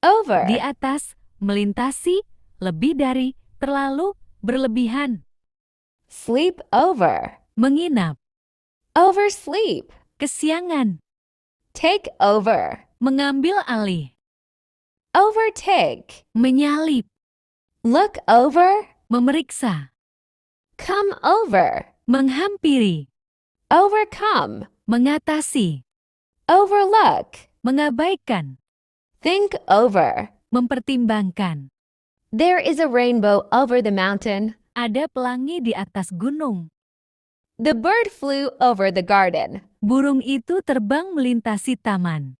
over, Di atas, melintasi, lebih dari, terlalu, berlebihan. sleep over, Menginap, oversleep, kesiangan, take over, mengambil alih, overtake, menyalip, look over, memeriksa, come over, menghampiri, overcome, mengatasi, overlook, mengabaikan, think over. mempertimbangkan. There is a rainbow over the mountain. Ada pelangi di atas gunung. The bird flew over the garden. Burung itu terbang melintasi taman.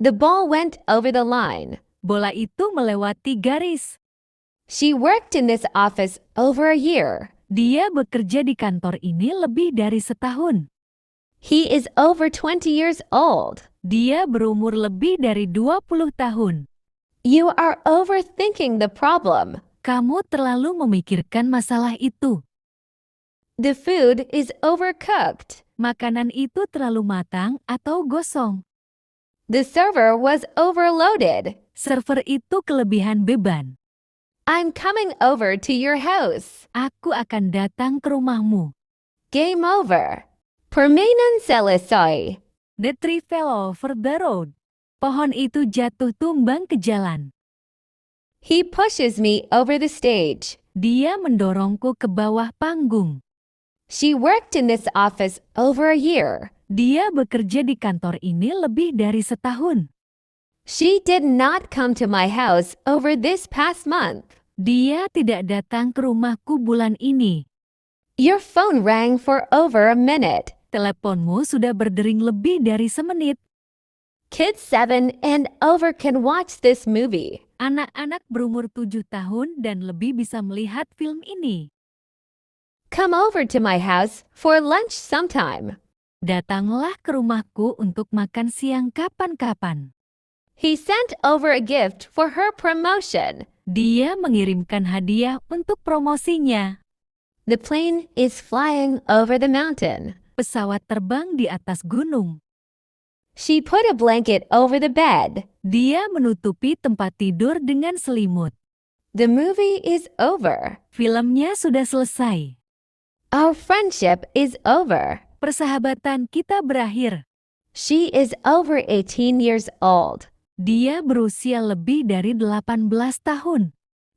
The ball went over the line. Bola itu melewati garis. She worked in this office over a year. Dia bekerja di kantor ini lebih dari setahun. He is over 20 years old. Dia berumur lebih dari 20 tahun. You are overthinking the problem. Kamu terlalu memikirkan masalah itu. The food is overcooked. Makanan itu terlalu matang atau gosong. The server was overloaded. Server itu kelebihan beban. I'm coming over to your house. Aku akan datang ke rumahmu. Game over. Permainan selesai. The tree fell over the road. Pohon itu jatuh tumbang ke jalan. He pushes me over the stage. Dia mendorongku ke bawah panggung. She worked in this office over a year. Dia bekerja di kantor ini lebih dari setahun. She did not come to my house over this past month. Dia tidak datang ke rumahku bulan ini. Your phone rang for over a minute. Teleponmu sudah berdering lebih dari semenit. Kids 7 and over can watch this movie. Anak-anak berumur 7 tahun dan lebih bisa melihat film ini. Come over to my house for lunch sometime. Datanglah ke rumahku untuk makan siang kapan-kapan. He sent over a gift for her promotion. Dia mengirimkan hadiah untuk promosinya. The plane is flying over the mountain. Pesawat terbang di atas gunung. She put a blanket over the bed. Dia menutupi tempat tidur dengan selimut. The movie is over. Filmnya sudah selesai. Our friendship is over. Persahabatan kita berakhir. She is over 18 years old. Dia berusia lebih dari 18 tahun.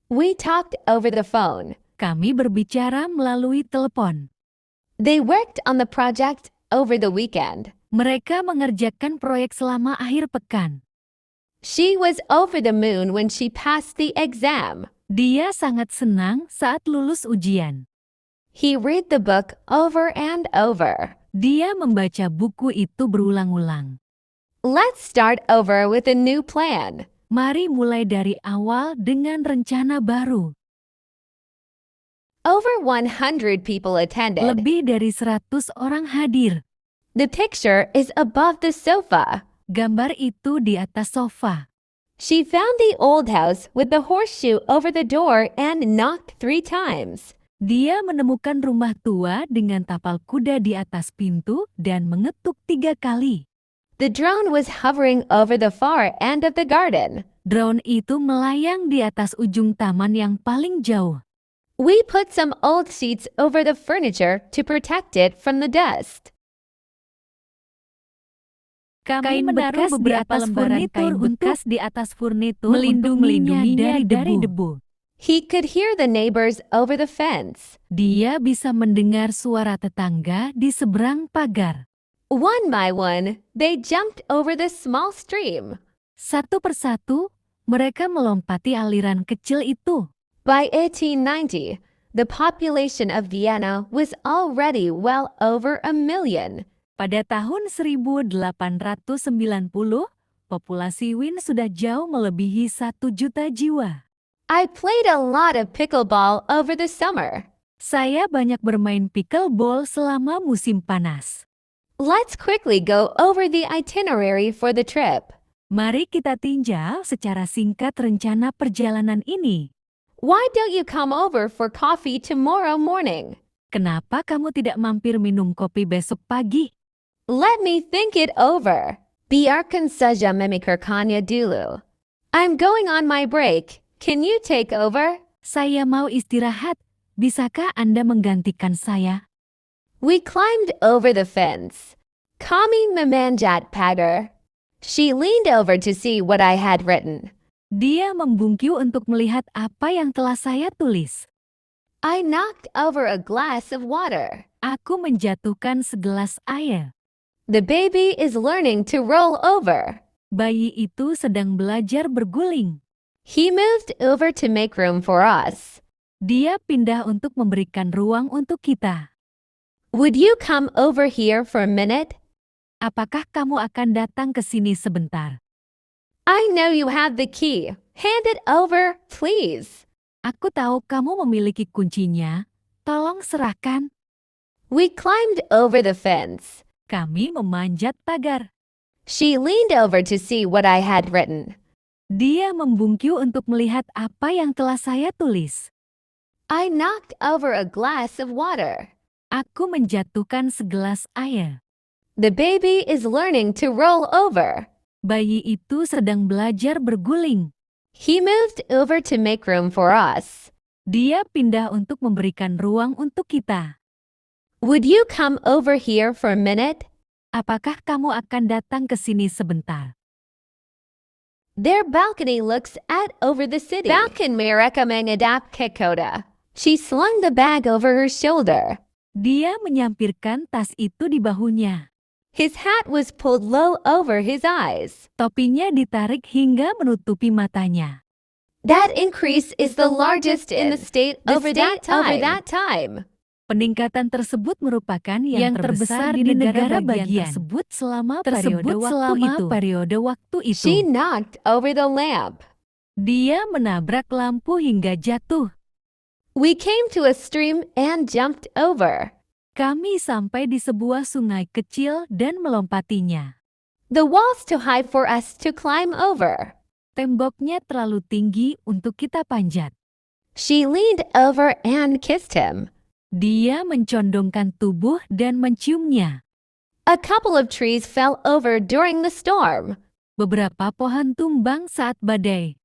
We talked over the phone. Kami berbicara melalui telepon. They worked on the project over the weekend. Mereka mengerjakan proyek selama akhir pekan. She was over the moon when she passed the exam. Dia sangat senang saat lulus ujian. He read the book over and over. Dia membaca buku itu berulang-ulang. Let's start over with a new plan. Mari mulai dari awal dengan rencana baru. Over 100 people attended. Lebih dari 100 orang hadir. The picture is above the sofa. Gambar itu di atas sofa. She found the old house with the horseshoe over the door and knocked 3 times. Dia menemukan rumah tua dengan tapal kuda di atas pintu dan mengetuk 3 kali. The drone was hovering over the far end of the garden. Drone itu melayang di atas ujung taman yang paling jauh. We put some old sheets over the furniture to protect it from the dust. Kami menaruh beberapa lembaran kain bekas di atas furnitur melindunginya dari debu. He could hear the neighbors over the fence. Dia bisa mendengar suara tetangga di seberang pagar. One by one, they jumped over the small stream. Satu persatu, mereka melompati aliran kecil itu. By 1890, the population of Vienna was already well over 1 million. Pada tahun 1890, populasi Wien sudah jauh melebihi 1 juta jiwa. I played a lot of pickleball over the summer. Saya banyak bermain pickleball selama musim panas. Let's quickly go over the itinerary for the trip. Mari kita tinjau secara singkat rencana perjalanan ini. Why don't you come over for coffee tomorrow morning? Kenapa kamu tidak mampir minum kopi besok pagi? Let me think it over. Biarkan saja memikirkannya dulu. I'm going on my break. Can you take over? Saya mau istirahat. Bisakah Anda menggantikan saya? We climbed over the fence. Kami memanjat pagar. She leaned over to see what I had written. Dia membungkuk untuk melihat apa yang telah saya tulis. I knocked over a glass of water. Aku menjatuhkan segelas air. The baby is learning to roll over. Bayi itu sedang belajar berguling. He moved over to make room for us. Dia pindah untuk memberikan ruang untuk kita. Would you come over here for a minute? Apakah kamu akan datang ke sini sebentar? I know you have the key. Hand it over, please. Aku tahu kamu memiliki kuncinya. Tolong serahkan. We climbed over the fence. Kami memanjat pagar. She leaned over to see what I had written. Dia membungkuk untuk melihat apa yang telah saya tulis. I knocked over a glass of water. Aku menjatuhkan segelas air. The baby is learning to roll over. Bayi itu sedang belajar berguling. He moved over to make room for us. Dia pindah untuk memberikan ruang untuk kita. Would you come over here for a minute? Apakah kamu akan datang ke sini sebentar? Their balcony looks out over the city. Balcon mereka menghadap ke kota. She slung the bag over her shoulder. Dia menyampirkan tas itu di bahunya. His hat was pulled low over his eyes. Topinya ditarik hingga menutupi matanya. That increase is the largest in the state over that time. Peningkatan tersebut merupakan yang terbesar di negara bagian tersebut selama periode waktu itu. She knocked over the lamp. Dia menabrak lampu hingga jatuh. We came to a stream and jumped over. Kami sampai di sebuah sungai kecil dan melompatinya. The wall's too high for us to climb over. Temboknya terlalu tinggi untuk kita panjat. She leaned over and kissed him. Dia mencondongkan tubuh dan menciumnya. A couple of trees fell over during the storm. Beberapa pohon tumbang saat badai.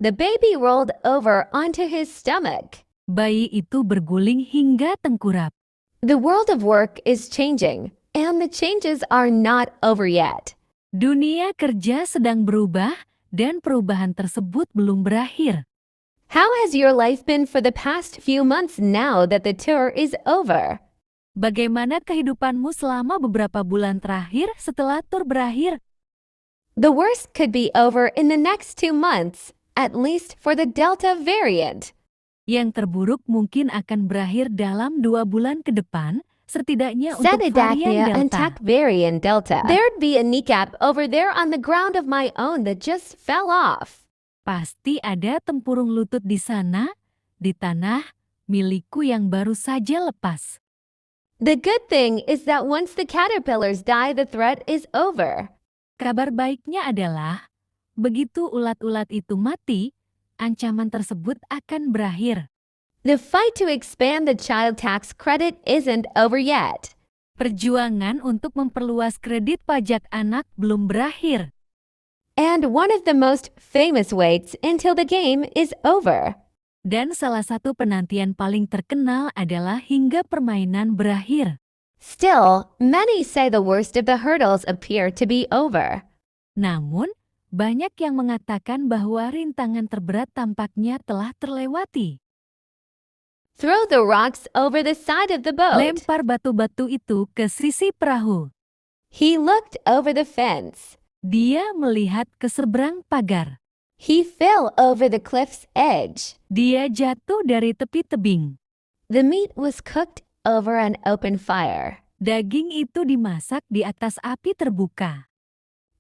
The baby rolled over onto his stomach. Bayi itu berguling hingga tengkurap. The world of work is changing, and the changes are not over yet. Dunia kerja sedang berubah, dan perubahan tersebut belum berakhir. How has your life been for the past few months now that the tour is over? Bagaimana kehidupanmu selama beberapa bulan terakhir setelah tur berakhir? The worst could be over in the next 2 months, at least for the Delta variant. Yang terburuk mungkin akan berakhir dalam 2 bulan ke depan, setidaknya untuk varian Delta. There'd be a kneecap over there on the ground of my own that just fell off. Pasti ada tempurung lutut di sana, di tanah milikku yang baru saja lepas. The good thing is that once the caterpillars die, the threat is over. Kabar baiknya adalah, begitu ulat-ulat itu mati, ancaman tersebut akan berakhir. The fight to expand the child tax credit isn't over yet. Perjuangan untuk memperluas kredit pajak anak belum berakhir. And one of the most famous waits until the game is over. Dan salah satu penantian paling terkenal adalah hingga permainan berakhir. Still, many say the worst of the hurdles appear to be over. Namun, banyak yang mengatakan bahwa rintangan terberat tampaknya telah terlewati. Throw the rocks over the side of the boat. Lempar batu-batu itu ke sisi perahu. He looked over the fence. Dia melihat ke seberang pagar. He fell over the cliff's edge. Dia jatuh dari tepi tebing. The meat was cooked over an open fire. Daging itu dimasak di atas api terbuka.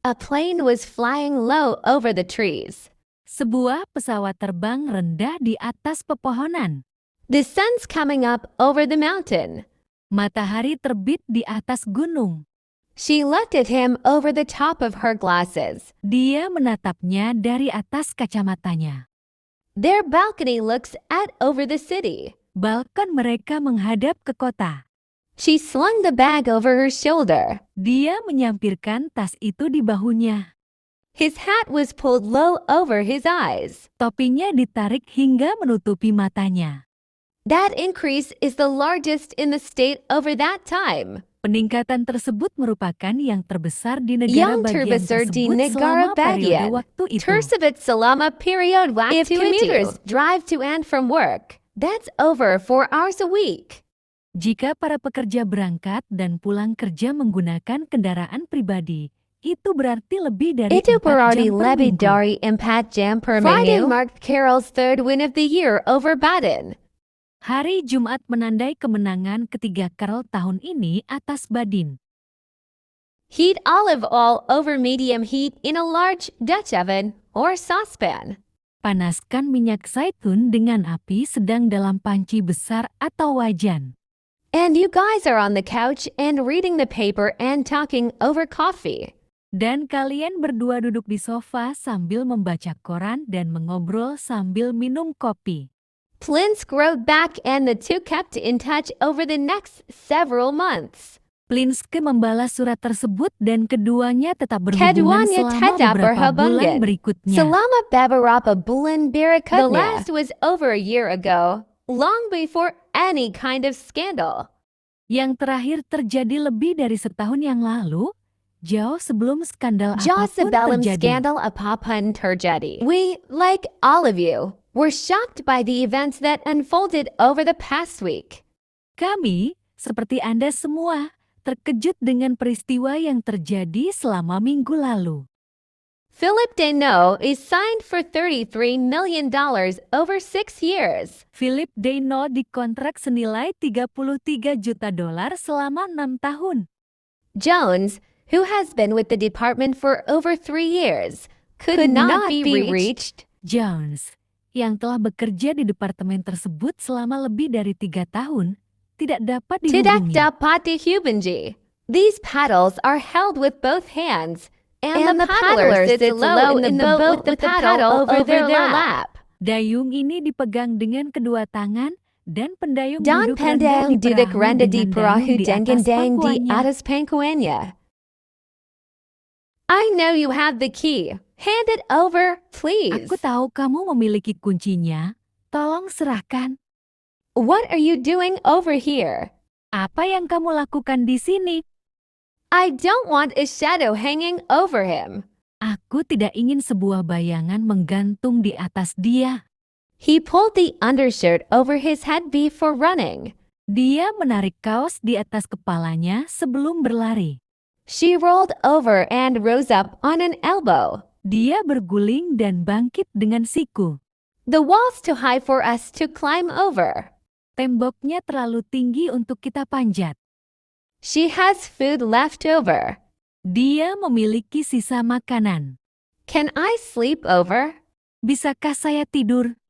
A plane was flying low over the trees. Sebuah pesawat terbang rendah di atas pepohonan. The sun's coming up over the mountain. Matahari terbit di atas gunung. She looked at him over the top of her glasses. Dia menatapnya dari atas kacamatanya. Their balcony looks out over the city. Balkon mereka menghadap ke kota. She slung the bag over her shoulder. Dia menyampirkan tas itu di bahunya. His hat was pulled low over his eyes. Topinya ditarik hingga menutupi matanya. That increase is the largest in the state over that time. Peningkatan tersebut merupakan yang terbesar di negara Yang bagian terbesar di tersebut negara selama periode bagian waktu itu. tersebut selama period waktu If itu. commuters drive to and from work, that's over 4 hours a week. Jika para pekerja berangkat dan pulang kerja menggunakan kendaraan pribadi, itu berarti lebih dari Itu 4 berarti jam per lebih minggu. dari 4 jam per Friday minggu. marked Carol's third win of the year over Baden. Hari Jumat menandai kemenangan ketiga Carol tahun ini atas Badin. Heat olive oil over medium heat in a large Dutch oven or saucepan. Panaskan minyak zaitun dengan api sedang dalam panci besar atau wajan. And you guys are on the couch and reading the paper and talking over coffee. Dan kalian berdua duduk di sofa sambil membaca koran dan mengobrol sambil minum kopi. Plinsk wrote back and the two kept in touch over the next several months. Plinske membalas surat tersebut dan keduanya tetap berhubungan Keduanya selama tetap beberapa bulan berhubungan. berikutnya. Selama beberapa bulan berikutnya. The The last was over a year ago, long before any kind of scandal. Yang terakhir terjadi lebih dari setahun yang lalu, jauh sebelum skandal apapun Sebelum terjadi. skandal apapun terjadi. We, like all of you, were shocked by the events that unfolded over the past week. Kami, seperti Anda semua, terkejut dengan peristiwa yang terjadi selama minggu lalu. Philip Deneau is signed for $33 million over 6 years. Philip Deneau dikontrak senilai $33 juta selama 6 tahun. Jones, who has been with the department for over 3 years, could not be reached. Jones, yang telah bekerja di departemen tersebut selama lebih dari 3 tahun, tidak dapat Tidak dihubungi. dapat dihubungi. These paddles are held with both hands, and the paddler sits low in the boat with the paddle over their lap. Dayung ini dipegang dengan kedua tangan dan pendayung Dan duduk rendah pandang duduk rendah di dengan perahu dayung dengan dayung di pangkuannya. atas pangkuannya. I know you have the key. Hand it over, please. Aku tahu kamu memiliki kuncinya. Tolong serahkan. What are you doing over here? Apa yang kamu lakukan di sini? I don't want a shadow hanging over him. Aku tidak ingin sebuah bayangan menggantung di atas dia. He pulled the undershirt over his head before running. Dia menarik kaos di atas kepalanya sebelum berlari. She rolled over and rose up on an elbow. Dia berguling dan bangkit dengan siku. The wall's too high for us to climb over. Temboknya terlalu tinggi untuk kita panjat. She has food left over. Dia memiliki sisa makanan. Can I sleep over? Bisakah saya tidur?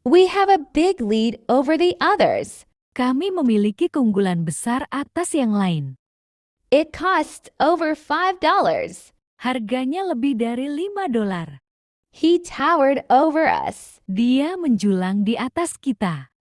We have a big lead over the others. Kami memiliki keunggulan besar atas yang lain. It costs over $5. Harganya lebih dari $5. He towered over us. Dia menjulang di atas kita.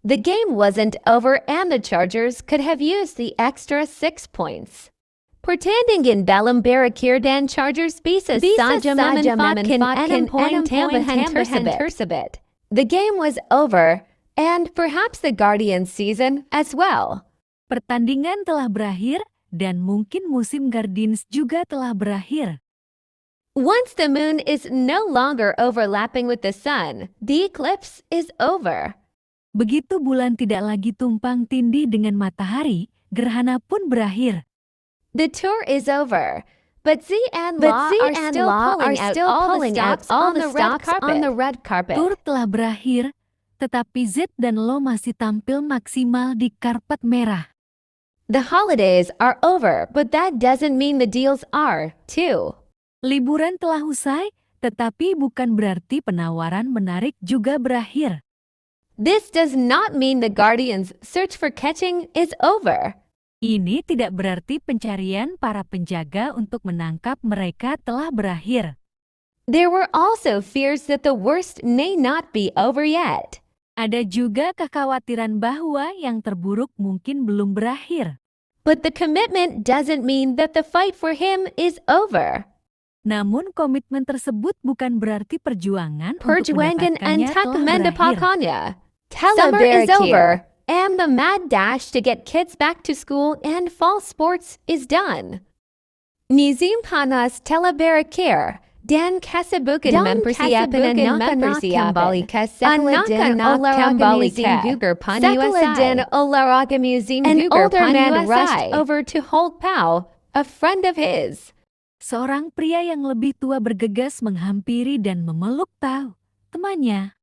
The game wasn't over and the Chargers could have used the extra 6 points. Pretending in Bellum Barakir dan Chargers bisa saja memanfaatkan poin tambahan tersebut. The game was over, and perhaps the Guardians season as well. Pertandingan telah berakhir dan mungkin musim Guardians juga telah berakhir. Once the moon is no longer overlapping with the sun, the eclipse is over. Begitu bulan tidak lagi tumpang tindih dengan matahari, gerhana pun berakhir. The tour is over, but Z and Law are still pulling out all the stops on the red carpet. Tur telah berakhir, tetapi Z dan Lo masih tampil maksimal di karpet merah. The holidays are over, but that doesn't mean the deals are, too. Liburan telah usai, tetapi bukan berarti penawaran menarik juga berakhir. This does not mean the Guardians' search for catching is over. Ini tidak berarti pencarian para penjaga untuk menangkap mereka telah berakhir. There were also fears that the worst may not be over yet. Ada juga kekhawatiran bahwa yang terburuk mungkin belum berakhir. But the commitment doesn't mean that the fight for him is over. Namun komitmen tersebut bukan berarti perjuangan untuk Perjuangan mendapatkannya untuk telah berakhir. mendapatkannya. Summer is over, and the mad dash to get kids back to school and fall sports is done. Musim panas telah berakhir, dan kesibukan mempersiapkan anak kembali ke sekolah dan olahraga musim gugur panuasai. Dan olahraga musim gugur panuasai. An older man rushed over to hold Pau, a friend of his. Seorang pria yang lebih tua bergegas menghampiri dan memeluk Pau, temannya.